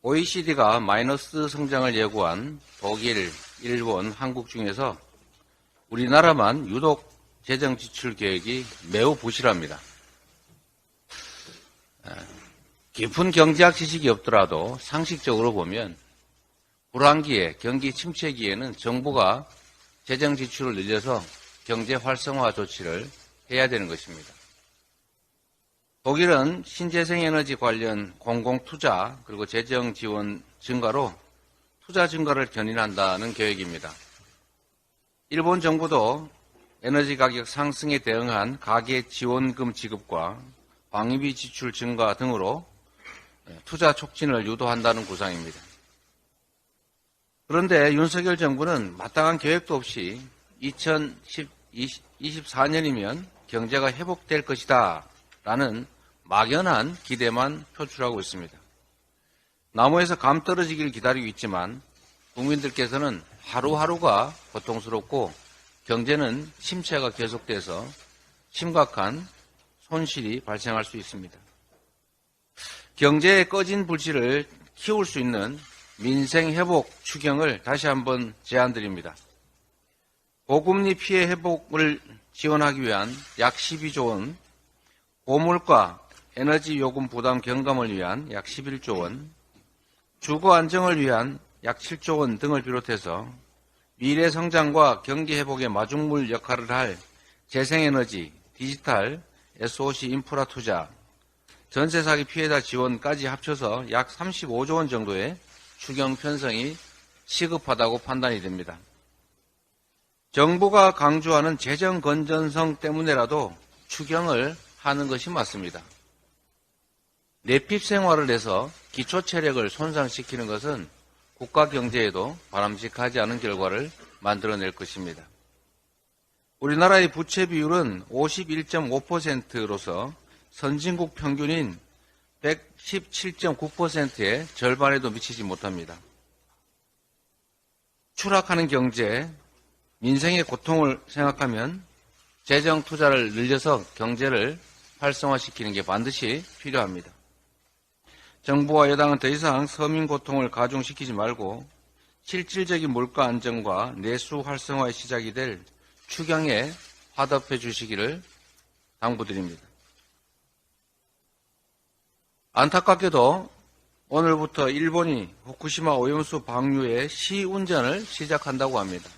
OECD가 마이너스 성장을 예고한 독일, 일본, 한국 중에서 우리나라만 유독 재정 지출 계획이 매우 부실합니다. 깊은 경제학 지식이 없더라도 상식적으로 보면 불황기에, 경기 침체기에는 정부가 재정 지출을 늘려서 경제 활성화 조치를 해야 되는 것입니다. 독일은 신재생에너지 관련 공공투자 그리고 재정 지원 증가로 투자 증가를 견인한다는 계획입니다. 일본 정부도 에너지 가격 상승에 대응한 가계 지원금 지급과 방위비 지출 증가 등으로 투자 촉진을 유도한다는 구상입니다. 그런데 윤석열 정부는 마땅한 계획도 없이 2024년이면 경제가 회복될 것이다 라는 막연한 기대만 표출하고 있습니다. 나무에서 감 떨어지기를 기다리고 있지만 국민들께서는 하루하루가 고통스럽고 경제는 침체가 계속돼서 심각한 손실이 발생할 수 있습니다. 경제의 꺼진 불씨를 키울 수 있는 민생회복 추경을 다시 한번 제안드립니다. 고금리 피해 회복을 지원하기 위한 약 12조 원, 고물가 에너지 요금 부담 경감을 위한 약 11조 원, 주거 안정을 위한 약 7조 원 등을 비롯해서 미래 성장과 경기 회복의 마중물 역할을 할 재생에너지, 디지털, SOC 인프라 투자, 전세 사기 피해자 지원까지 합쳐서 약 35조 원 정도의 추경 편성이 시급하다고 판단이 됩니다. 정부가 강조하는 재정 건전성 때문에라도 추경을 하는 것이 맞습니다. 내핍 생활을 해서 기초 체력을 손상시키는 것은 국가 경제에도 바람직하지 않은 결과를 만들어낼 것입니다. 우리나라의 부채 비율은 51.5%로서 선진국 평균인 117.9%의 절반에도 미치지 못합니다. 추락하는 경제, 민생의 고통을 생각하면 재정 투자를 늘려서 경제를 활성화시키는 게 반드시 필요합니다. 정부와 여당은 더 이상 서민 고통을 가중시키지 말고 실질적인 물가 안정과 내수 활성화의 시작이 될 추경에 화답해 주시기를 당부드립니다. 안타깝게도 오늘부터 일본이 후쿠시마 오염수 방류의 시운전을 시작한다고 합니다.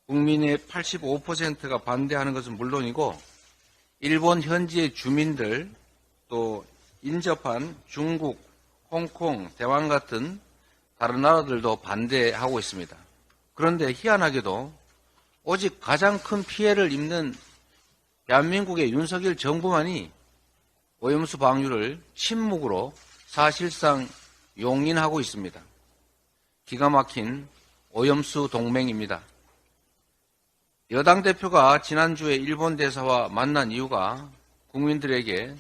국민의 85%가 반대하는 것은 물론이고 일본 현지의 주민들 또 인접한 중국, 홍콩, 대만 같은 다른 나라들도 반대하고 있습니다. 그런데 희한하게도 오직 가장 큰 피해를 입는 대한민국의 윤석열 정부만이 오염수 방류를 침묵으로 사실상 용인하고 있습니다. 기가 막힌 오염수 동맹입니다. 여당 대표가 지난주에 일본 대사와 만난 이유가 국민들에게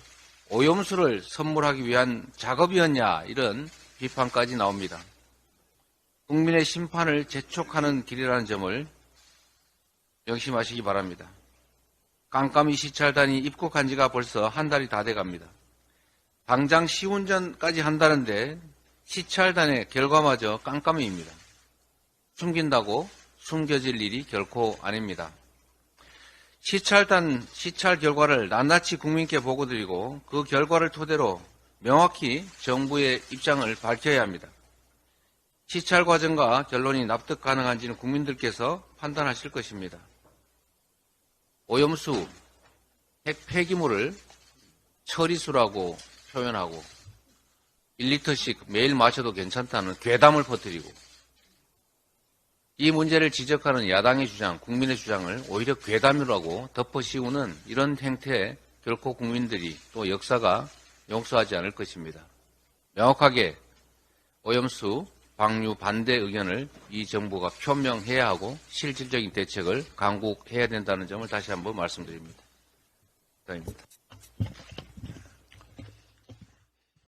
오염수를 선물하기 위한 작업이었냐 이런 비판까지 나옵니다. 국민의 심판을 재촉하는 길이라는 점을 명심하시기 바랍니다. 깜깜이 시찰단이 입국한 지가 벌써 한 달이 다 돼갑니다. 당장 시운전까지 한다는데 시찰단의 결과마저 깜깜이입니다. 숨긴다고 숨겨질 일이 결코 아닙니다. 시찰 결과를 낱낱이 국민께 보고드리고 그 결과를 토대로 명확히 정부의 입장을 밝혀야 합니다. 시찰 과정과 결론이 납득 가능한지는 국민들께서 판단하실 것입니다. 오염수, 핵 폐기물을 처리수라고 표현하고 1리터씩 매일 마셔도 괜찮다는 괴담을 퍼뜨리고 이 문제를 지적하는 야당의 주장, 국민의 주장을 오히려 괴담이라고 덮어씌우는 이런 행태에 결코 국민들이 또 역사가 용서하지 않을 것입니다. 명확하게 오염수 방류 반대 의견을 이 정부가 표명해야 하고 실질적인 대책을 강구해야 된다는 점을 다시 한번 말씀드립니다. 이상입니다.